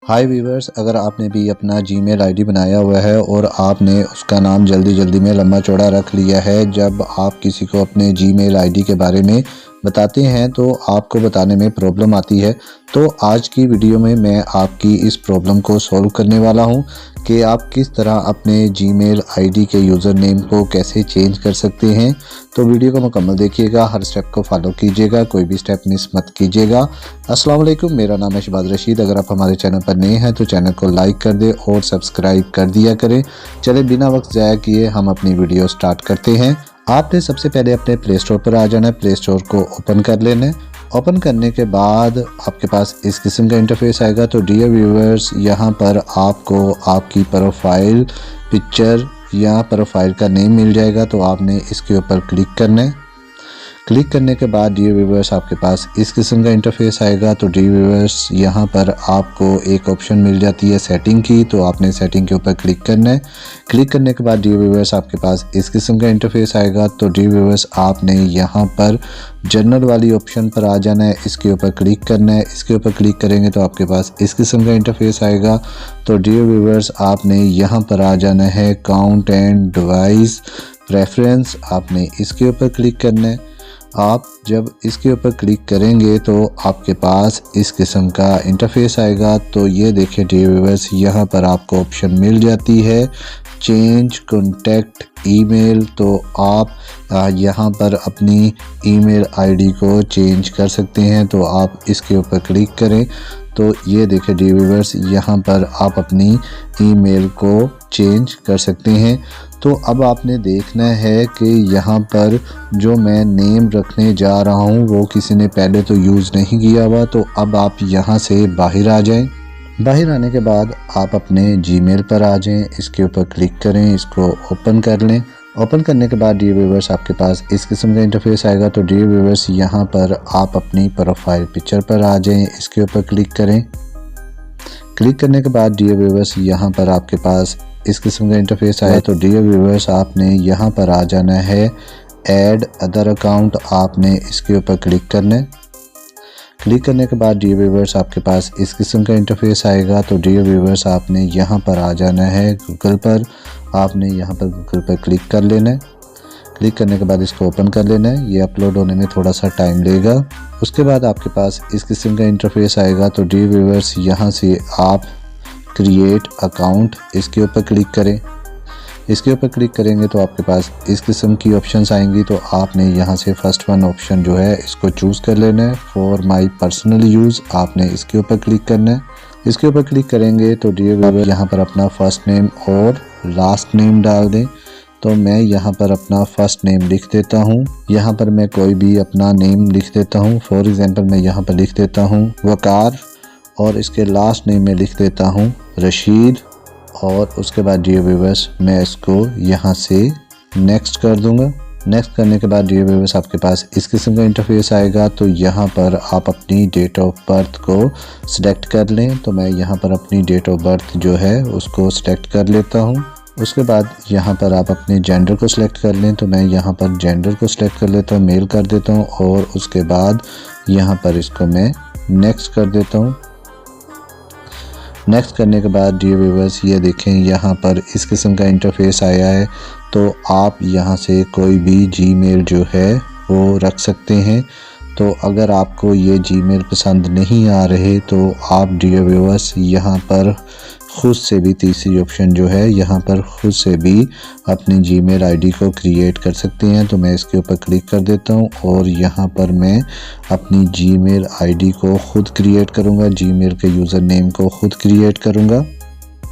हाय viewers, अगर आपने भी अपना जीमेल आईडी बनाया हुआ है और आपने उसका नाम जल्दी जल्दी में लंबा चौड़ा रख लिया है, जब आप किसी को अपने जीमेल आईडी के बारे में बताते हैं तो आपको बताने में प्रॉब्लम आती है। तो आज की वीडियो में मैं आपकी इस प्रॉब्लम को सॉल्व करने वाला हूं कि आप किस तरह अपने जीमेल आईडी के यूज़र नेम को कैसे चेंज कर सकते हैं। तो वीडियो को मुकम्मल देखिएगा, हर स्टेप को फॉलो कीजिएगा, कोई भी स्टेप मिस मत कीजिएगा। अस्सलाम वालेकुम, मेरा नाम है शहबाज रशीद। अगर आप हमारे चैनल पर नए हैं तो चैनल को लाइक कर दें और सब्सक्राइब कर दिया करें। चले बिना वक्त ज़ाया किए हम अपनी वीडियो स्टार्ट करते हैं। आपने सबसे पहले अपने प्ले स्टोर पर आ जाना है, प्ले स्टोर को ओपन कर लेना है। ओपन करने के बाद आपके पास इस किस्म का इंटरफेस आएगा। तो डियर व्यूअर्स, यहाँ पर आपको आपकी प्रोफाइल पिक्चर या प्रोफाइल का नेम मिल जाएगा। तो आपने इसके ऊपर क्लिक करना है। क्लिक करने के बाद डियर व्यूअर्स आपके पास इस किस्म का इंटरफेस आएगा। तो डियर व्यूअर्स, यहाँ पर आपको एक ऑप्शन मिल जाती है सेटिंग की। तो आपने सेटिंग के ऊपर क्लिक करना है। क्लिक करने के बाद डियर व्यूअर्स आपके पास इस किस्म का इंटरफेस आएगा। तो डियर व्यूअर्स आपने यहाँ पर जनरल वाली ऑप्शन पर आ जाना है, इसके ऊपर क्लिक करना है। इसके ऊपर क्लिक करेंगे तो आपके पास इस किस्म का इंटरफेस आएगा। तो डियर व्यूअर्स आपने यहाँ पर आ जाना है काउंट एंड डिवाइस प्रेफरेंस, आपने इसके ऊपर क्लिक करना है। आप जब इसके ऊपर क्लिक करेंगे तो आपके पास इस किस्म का इंटरफेस आएगा। तो ये देखिए डियर व्यूअर्स, यहाँ पर आपको ऑप्शन मिल जाती है चेंज कॉन्टैक्ट ईमेल। तो आप यहाँ पर अपनी ईमेल आईडी को चेंज कर सकते हैं। तो आप इसके ऊपर क्लिक करें तो ये देखिए डियर व्यूअर्स, यहाँ पर आप अपनी ईमेल को चेंज कर सकते हैं। तो अब आपने देखना है कि यहाँ पर जो मैं नेम रखने जा रहा हूँ वो किसी ने पहले तो यूज़ नहीं किया हुआ। तो अब आप यहाँ से बाहर आ जाएं। बाहर आने के बाद आप अपने जीमेल पर आ जाएं, इसके ऊपर क्लिक करें, इसको ओपन कर लें। ओपन करने के बाद डियर व्यूअर्स आपके पास इस किस्म का इंटरफेस आएगा। तो डियर व्यूअर्स यहाँ पर आप अपनी प्रोफाइल पिक्चर पर आ जाएं, इसके ऊपर क्लिक करें। क्लिक करने के बाद डियर व्यूअर्स यहाँ पर आपके पास इस किस्म का इंटरफेस आया। तो डियर व्यूअर्स आपने यहाँ पर आ जाना है ऐड अदर अकाउंट, आपने इसके ऊपर क्लिक करना है। क्लिक करने के बाद डियर व्यूअर्स आपके पास इस किस्म का इंटरफेस आएगा। तो डियर व्यूअर्स आपने यहाँ पर आ जाना है गूगल पर, आपने यहाँ पर गूगल पर क्लिक कर लेना है। क्लिक करने के बाद इसको ओपन कर लेना है। ये अपलोड होने में थोड़ा सा टाइम लेगा। उसके बाद आपके पास इस किस्म का इंटरफेस आएगा। तो डियर व्यूअर्स यहाँ से आप क्रिएट अकाउंट, इसके ऊपर क्लिक करें। इसके ऊपर क्लिक करेंगे तो आपके पास इस किस्म की ऑप्शंस आएंगी। तो आपने यहाँ से फर्स्ट वन ऑप्शन जो है इसको चूज़ कर लेना है, फॉर माय पर्सनल यूज़, आपने इसके ऊपर क्लिक करना है। इसके ऊपर क्लिक करेंगे तो डियर व्यूअर यहाँ पर अपना फर्स्ट नेम और लास्ट नेम डाल दें। तो मैं यहाँ पर अपना फर्स्ट नेम लिख देता हूँ। यहाँ पर मैं कोई भी अपना नेम लिख देता हूँ। फॉर एग्जांपल मैं यहाँ पर लिख देता हूँ वकार, और इसके लास्ट नेम में लिख देता हूँ रशीद। और उसके बाद डियर व्यूअर्स मैं इसको यहाँ से नेक्स्ट कर दूँगा। नेक्स्ट करने के बाद डियर व्यूअर्स आपके पास इस किस्म का इंटरफेस आएगा। तो यहाँ पर आप अपनी डेट ऑफ बर्थ को सिलेक्ट कर लें। तो मैं यहाँ पर अपनी डेट ऑफ बर्थ जो है उसको सिलेक्ट कर लेता हूँ। उसके बाद यहाँ पर आप अपने जेंडर को सिलेक्ट कर लें। तो मैं यहाँ पर जेंडर को सिलेक्ट कर लेता हूँ, मेल कर देता हूँ। और उसके बाद यहाँ पर इसको मैं नेक्स्ट कर देता हूँ। नेक्स्ट करने के बाद डियर व्यूअर्स ये देखें, यहाँ पर इस किस्म का इंटरफेस आया है। तो आप यहाँ से कोई भी जीमेल जो है वो रख सकते हैं। तो अगर आपको ये जीमेल पसंद नहीं आ रहे तो आप डियर व्यूअर्स यहाँ पर खुद से भी तीसरी ऑप्शन जो है यहाँ पर खुद से भी अपनी जीमेल आईडी को क्रिएट कर सकते हैं। तो मैं इसके ऊपर क्लिक कर देता हूँ और यहाँ पर मैं अपनी जीमेल आईडी को खुद क्रिएट करूँगा, जीमेल के यूज़र नेम को खुद क्रिएट करूँगा।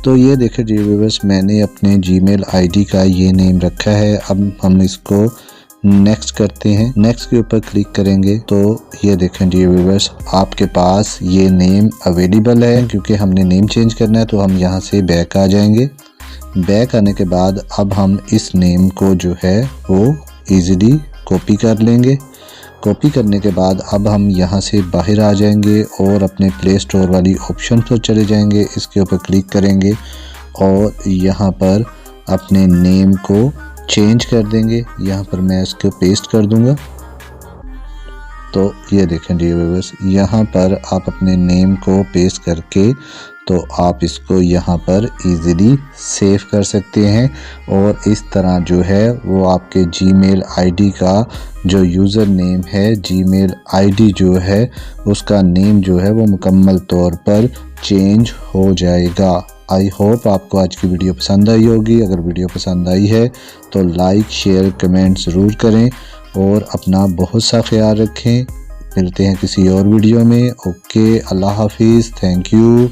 तो ये देखिए डियर व्यूअर्स, मैंने अपने जीमेल आईडी का ये नेम रखा है। अब हम इसको नेक्स्ट करते हैं। नेक्स्ट के ऊपर क्लिक करेंगे तो ये देखें डियर व्यूअर्स आपके पास ये नेम अवेलेबल है। क्योंकि हमने नेम चेंज करना है तो हम यहाँ से बैक आ जाएंगे। बैक आने के बाद अब हम इस नेम को जो है वो इजीली कॉपी कर लेंगे। कॉपी करने के बाद अब हम यहाँ से बाहर आ जाएंगे और अपने प्ले स्टोर वाली ऑप्शन पर चले जाएंगे। इसके ऊपर क्लिक करेंगे और यहाँ पर अपने नेम को चेंज कर देंगे। यहाँ पर मैं इसको पेस्ट कर दूंगा। तो ये देखें डियर व्यूअर्स, यहाँ पर आप अपने नेम को पेस्ट करके तो आप इसको यहाँ पर इजीली सेव कर सकते हैं और इस तरह जो है वो आपके जीमेल आईडी का जो यूज़र नेम है, जीमेल आईडी जो है उसका नेम जो है वो मुकम्मल तौर पर चेंज हो जाएगा। आई होप आपको आज की वीडियो पसंद आई होगी। अगर वीडियो पसंद आई है तो लाइक शेयर कमेंट ज़रूर करें और अपना बहुत सा ख्याल रखें। मिलते हैं किसी और वीडियो में। ओके, अल्लाह हाफिज़, थैंक यू।